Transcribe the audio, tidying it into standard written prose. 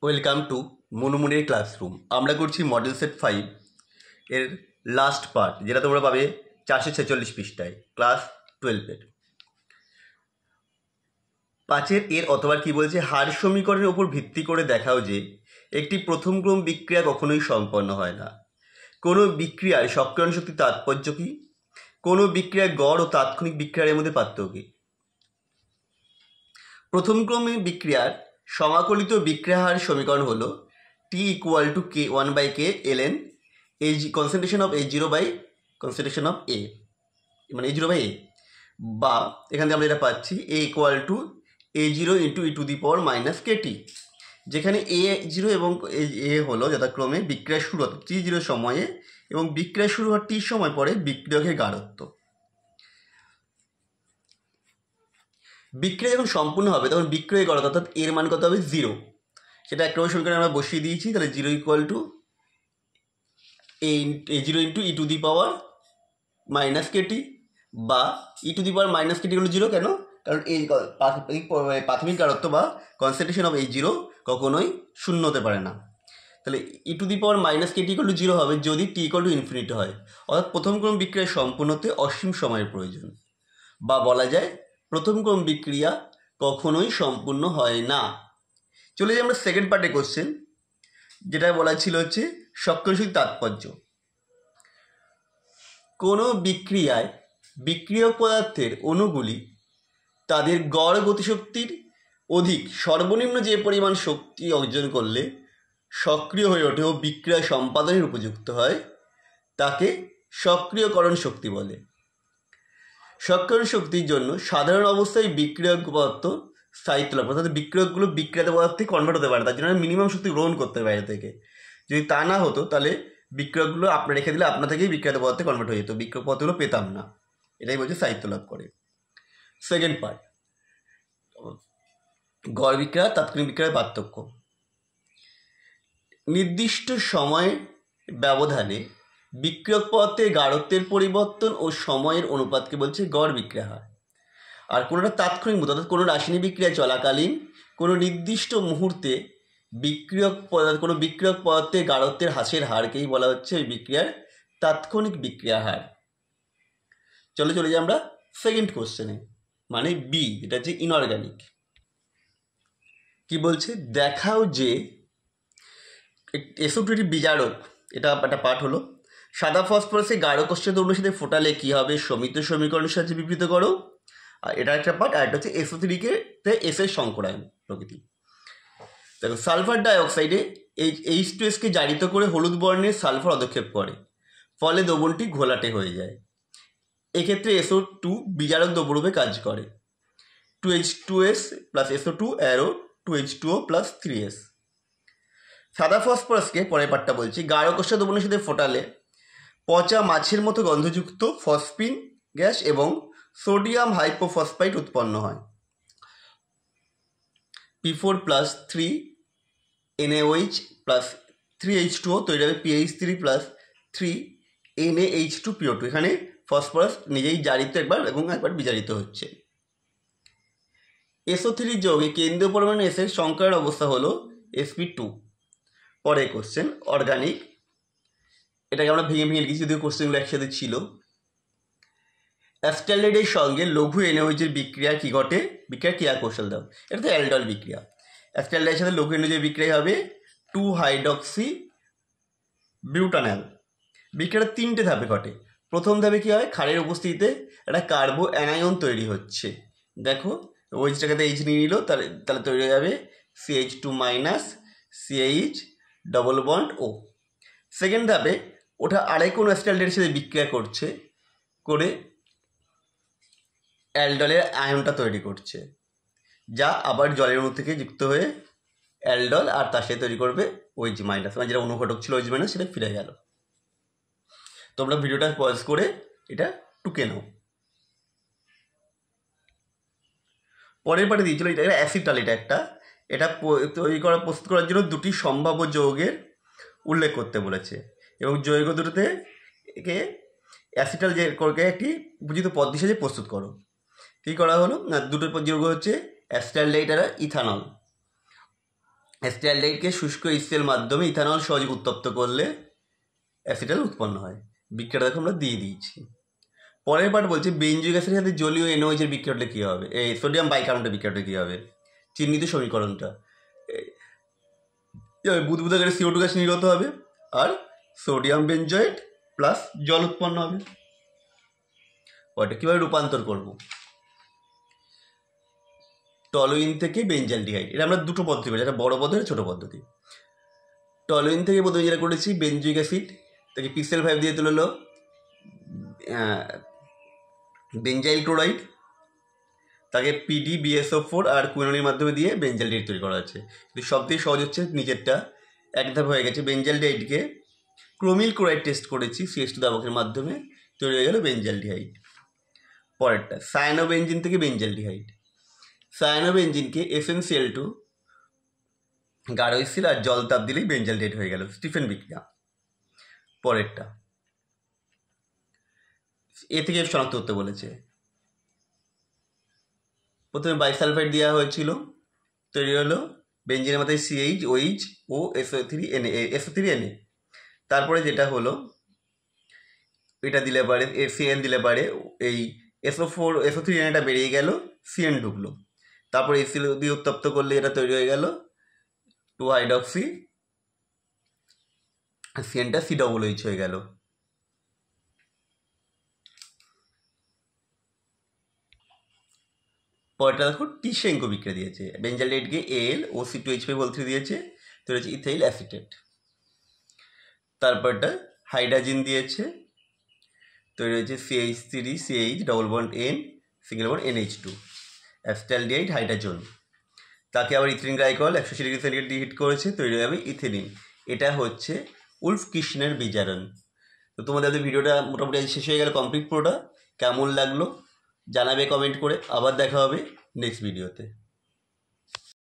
Welcome to মুনমুনের classroom. আমরা করছি model set 5 এর লাস্ট পার্ট, যেটা তোমরা পাবে 446 পৃষ্ঠায়, ক্লাস 12-এর 5-এর এর অথবা কি বলছে, হার সমীকরণের উপর ভিত্তি করে দেখাও যে একটি প্রথম ক্রম বিক্রিয়া কখনোই সম্পন্ন হয় না। কোনো বিক্রিয়ার সক্রিয়ণ শক্তির তাৎপর্য কী? কোনো বিক্রিয়ার গড় ও তাৎক্ষণিক বিক্রিয়ার মধ্যে পার্থক্য কী? প্রথম ক্রমে বিক্রিয়ার সমাকলিত বিক্রিয়া হার সমীকরণ হলো T = K 1/K ln concentration of H0 by concentration of A, মানে H0 বাই A, বা এখান থেকে আমরা যেটা পাচ্ছি A = A0 × e⁻ KT, যেখানে A0 এবং A হলো যথাক্রমে বিক্রিয়া শুরু অর্থাৎ T0 সময়ে এবং বিক্রিয়া শুরু হওয়ার T সময় পরে বিক্রিয়কের গাঢ়ত্ব। বিক্রিয়া যখন সম্পূর্ণ হবে তখন বিক্রিয়কের গাঢ়ত্ব অর্থাৎ এর মান কত হবে? 0। সেটা এক নম্বর সমীকরণে আমরা বসিয়ে দিয়েছি। তাহলে 0 = A0 × e⁻ KT, বা e⁻ KT হলো 0। কেন? কারণ এই প্রাথমিক গাঢ়ত্ব বা কনসেন্ট্রেশন অফ H0 কখনোই শূন্য হতে পারে না। তাহলে e⁻ KT = 0 হবে যদি T ∞ হয়, অর্থাৎ প্রথম ক্রম বিক্রিয়া সম্পূর্ণ হতে অসীম সময়ের প্রয়োজন, বা বলা যায় প্রথম ক্রম বিক্রিয়া কখনোই সম্পূর্ণ হয় না। চলে যাই আমরা সেকেন্ড পার্টে কোশ্চেন, যেটা বলা ছিল হচ্ছে সক্রিয় শক্তির তাৎপর্য। কোনো বিক্রিয়ায় বিক্রিয়ক পদার্থের অণুগুলি তাদের গড় গতিশক্তির অধিক সর্বনিম্ন যে পরিমাণ শক্তি অর্জন করলে সক্রিয় হয়ে ওঠে ও বিক্রিয়া সম্পাদনের উপযুক্ত হয় তাকে সক্রিয়করণ শক্তি বলে। সক্রিয়করণ শক্তির জন্য সাধারণ অবস্থায় বিক্রিয়ক পদার্থ স্থায়িত্ব লাভ, অর্থাৎ বিক্রিয়কগুলো বিক্রিয়াতে পদার্থে কনভার্ট হতে পারে, তার জন্য মিনিমাম শক্তি গ্রহণ করতে হবে বাইরে থেকে। যদি তা না হতো তাহলে বিক্রিয়কগুলো আপনার রেখে দিলে আপনা থেকেই বিক্রিয়াতে পদার্থে কনভার্ট হয়ে যেত, বিক্রিয়ক পদার্থগুলো পেতাম না। এটাই বলছে স্থায়িত্ব লাভ করে। সেকেন্ড পার্ট, গড় বিক্রিয়া তাৎক্ষণিক বিক্রিয়ার পার্থক্য। নির্দিষ্ট সময় ব্যবধানে বিক্রিয়ক পদার্থের গাঢ়ত্বের পরিবর্তন ও সময়ের অনুপাতকে বলছে গড় বিক্রিয়া হার। আর কোনোটা তাৎক্ষণিক মুহূর্ত, অর্থাৎ কোনো রাসায়নিক বিক্রিয়া চলাকালীন কোনো নির্দিষ্ট মুহূর্তে কোনো বিক্রিয়ক পদার্থের গাঢ়ত্বের হ্রাসের হারকেই বলা হচ্ছে ওই বিক্রিয়ার তাৎক্ষণিক বিক্রিয়া হার। চলে যাই আমরা সেকেন্ড কোশ্চেনে, মানে বি, যেটা হচ্ছে ইনঅর্গানিক। কি বলছে? দেখাও যে SO2 একটি বিজারক, এটা একটা পাঠ হলো। সাদা ফসফরাসে গাঢ় কোষ্ঠীয় দ্রবণের সাথে ফোটালে কী হবে? সমিত সমীকরণের সাহায্যে বিবৃত করো। আর এটা একটা পার্ট। আর এটা হচ্ছে SO3 এস এর সংকরায়ন প্রকৃতি। দেখো, সালফার ডাইঅক্সাইডে H2S জারিত করে হলুদ বর্ণের সালফার অধক্ষেপ করে, ফলে দ্রবণটি ঘোলাটে হয়ে যায়। এক্ষেত্রে SO2 বিজারক দ্রবণরূপে কাজ করে। 2H2S + SO2 2H2O + 3S। সাদা ফসফরাসকে পরের পার্টটা বলছি, গাঢ় কোষ্ঠীয় দ্রবণের সাথে ফোটালে পচা মাছের মতো গন্ধযুক্ত ফসফিন গ্যাস এবং সোডিয়াম হাইপোফসফাইট উৎপন্ন হয়। P4 + 3 NaOH + 3H2O তৈরি হবে PH3 + 3 NaH2PO2। এখানে ফসফরাস নিজেই জারিত একবার এবং একবার বিজারিত হচ্ছে। SO3 যৌগে কেন্দ্রীয় পরমাণু S এর সংকরায়ন অবস্থা হলো sp2। পরে কোশ্চেন অর্গানিক, এটাকে আমরা ভেঙে লিখেছি, যদিও কোশ্চেনগুলো একসাথে ছিল। অ্যাসিটালডেহাইডের সঙ্গে লঘু NaOH এর বিক্রিয়া কি ঘটে? বিক্রিয়ার ক্রিয়া কৌশল দাও। এটা তো অ্যালডল বিক্রিয়া। অ্যাসিটালডেহাইডের সাথে লঘু NaOH এর বিক্রিয়া হবে 2-হাইড্রক্সিবিউটানল। বিক্রিয়াটা 3টে ধাপে ঘটে। প্রথম ধাপে কী হয়? ক্ষারের উপস্থিতিতে একটা কার্বো অ্যানায়ন তৈরি হচ্ছে। দেখো, OH-টাকে H নিয়ে নিল, তাহলে তৈরি হয়ে যাবে CH2- CH double bond O। Second ধাপে ওটা আরেক কোনো অ্যাসিটালডেহাইডের সাথে বিক্রিয়া করে অ্যালডলের আয়নটা তৈরি করছে, যা আবার জলের অণু থেকে যুক্ত হয়ে অ্যালডল আর তার সাথে তৈরি করবে OH-, মানে যেটা অনুঘটক ছিল OH-, সেটা ফিরে গেল। তোমরা ভিডিওটা পজ করে এটা টুকে নাও। পরের পার্টে দিয়েছিল এটা অ্যাসিটাল। এটা প্রস্তুত করার জন্য দুটি সম্ভাব্য যৌগের উল্লেখ করতে বলেছে এবং যৌগ দুটোতে একে অ্যাসিটাল যে একটি বুঝিত পদ্ধতি সাহায্যে প্রস্তুত করো। কী করা হলো না, দুটো যৌগ হচ্ছে অ্যাসিটালডেহাইড আর ইথানল। অ্যাসিটালডিহাইডকে শুষ্ক ইস্টের মাধ্যমে ইথানল সহজে উত্তপ্ত করলে অ্যাসিটাল উৎপন্ন হয়। বিক্রিয়াটা দেখো আমরা দিয়ে দিয়েছি। পরের পার্ট বলছে বেঞ্জয়িক অ্যাসিডের সাথে জলীয় NaOH এর বিক্রিয়াটা কী হবে, এই সোডিয়াম বাইকার্বনেটের বিক্রিয়াটা কী হবে, চিহ্নিত সমীকরণটা বুদবুদাকারে CO2 গ্যাস নির্গত হবে আর সোডিয়াম বেঞ্জয়েট প্লাস জল উৎপন্ন হবে। ওটা কীভাবে রূপান্তর করব, টলুইন থেকে বেঞ্জালডিহাইড, এটা আমরা দুটো পদ্ধতি করেছি, একটা বড় পদ্ধতি ছোটো পদ্ধতি। টলুইন থেকে প্রথমে যেটা করেছি বেঞ্জয়িক অ্যাসিড তাকে পিক্সেল 5 দিয়ে তুলে হলো বেঞ্জাইল ক্লোরাইড, তাকে PdBSO4 আর কুইনোনের মাধ্যমে দিয়ে বেঞ্জালডিহাইড তৈরি করা হচ্ছে। কিন্তু সবথেকে সহজ হচ্ছে নিচেরটা, এক ধাপ হয়ে গেছে। বেঞ্জালডিহাইডকে ক্রোমিল ক্লোরাইড টেস্ট করেছি CH2 দ্রাবকের মাধ্যমে, তৈরি হয়ে গেল বেঞ্জালডিহাইড। পরেরটা সায়ানোবেনজিন থেকে বেঞ্জালডিহাইড, সায়ানোবেনজিনকে SnCl2 গাঢ় স্থির আর জল তাপ দিলেই বেঞ্জালডিহাইড হয়ে গেল, স্টিফেন বিক্রিয়া। পরেরটা এ থেকে F শনাক্ত করতে বলেছে। প্রথমে বাইসালফাইড দেওয়া হয়েছিল, তৈরি হলো বেঞ্জিনের মাথায় CH OH ও SO3Na। তারপরে যেটা হলো এটা দিলে পারে CN দিলে পারে এই SO3Na বেরিয়ে গেল, CN ঢুকলো, তারপরে HCl দিয়ে উত্তপ্ত করলে এটা তৈরি হয়ে গেল 2-হাইড্রক্সি, CNটা COOH হয়ে গেল। পরেরটা দেখো টিশেঙ্কো বিক্রিয়া দিয়েছে, বেঞ্জালডিহাইডকে Al OC2H5O3 দিয়েছে, তৈরি হচ্ছে ইথাইল অ্যাসিটেট। তারপরটা হাইড্রোজেন দিয়েছে, তৈরি হয়েছে CH3CH double bond N single bond NH2 acetaldehyde hydrogen. তাকে আবার ethylene glycol 180 degree centigrade heat করেছে, তৈরি হয়ে যাবে ইথিলিন। এটা হচ্ছে উলফ কির্শনের বিজারণ। তো তোমাদের ভিডিওটা মোটামুটি শেষ হয়ে গেল, কমপ্লিট পুরোটা। কেমন লাগলো জানাবে কমেন্ট করে, আবার দেখা হবে নেক্সট ভিডিওতে।